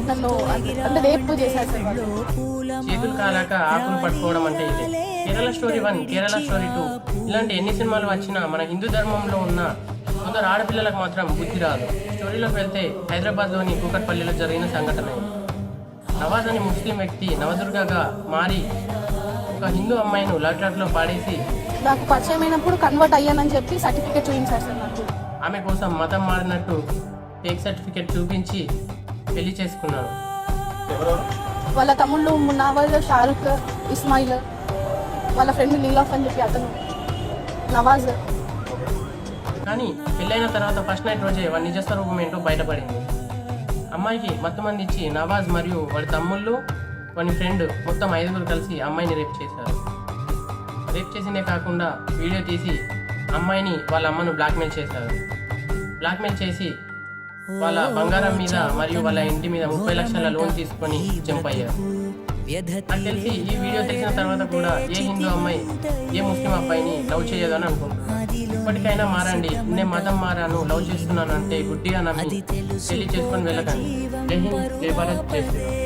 నన్ను అంటే రేపు చేశారు సార్ వాళ్ళు. చేతులు కాలాక ఆకులు పట్టుకోవడం అంటే ఇదే. కేరళ స్టోరీ 1, కేరళ స్టోరీ 2 ఇలాంటి ఎన్ని సినిమాలు వచ్చినా మన హిందూ ధర్మంలో ఉన్న కొందరు ఆడపిల్లలకు మాత్రం బుద్ధి రాదు. స్టోరీలోకి వెళ్తే హైదరాబాద్లోని కూకట్పల్లిలో జరిగిన సంఘటన ఇది. నవాజ్ అనే ముస్లిం వ్యక్తి నవదుర్గగా మారి ఒక హిందూ అమ్మాయిని లాట్రాట్లో పాడేసి నాకు పరిచయం అయినప్పుడు కన్వర్ట్ అయ్యానని చెప్పి సర్టిఫికేట్ చూపించారు సార్ నాకు. ఆమె కోసం మతం మారినట్టు ఫేక్ సర్టిఫికేట్ చూపించి పెళ్లి చేసుకున్నాడు. వాళ్ళ తమ్ముళ్ళు నవాజ్, షారుఖ్, ఇస్మాయిల్, వాళ్ళ ఫ్రెండ్ నీలాఫ్ అని చెప్పి అతను నవాజ్. కానీ పెళ్ళైన తర్వాత ఫస్ట్ నైట్ రోజే వాడి నిజ స్వరూపం ఏంటో బయటపడింది. అమ్మాయికి మత్తుమంది ఇచ్చి నవాజ్ మరియు వాడి తమ్ముళ్ళు వాడి ఫ్రెండ్ మొత్తం 5 కలిసి అమ్మాయిని రేప్ చేశారు. రేప్ చేసిందే కాకుండా వీడియో తీసి అమ్మాయిని వాళ్ళ అమ్మను బ్లాక్మెయిల్ చేశారు. బ్లాక్మెయిల్ చేసి వాళ్ళ బంగారం మీద మరియు వాళ్ళ ఇంటి మీద 30 లక్షల లోన్ తీసుకొని చంపయ్యారు. నాకు తెలిసి ఈ వీడియో తెలిసిన తర్వాత కూడా ఏ హిందూ అమ్మాయి ఏ ముస్లిం అబ్బాయిని లవ్ చేయదు అని అనుకుంటున్నాను. ఇప్పటికైనా మారండి. నేను మతం మారాను, లవ్ చేస్తున్నాను అంటే గుడ్డిగా నమ్మి పెళ్లి చేసుకొని వెళ్ళకండి. జై హింద్, జై భారత్, జై శ్రీరామ్.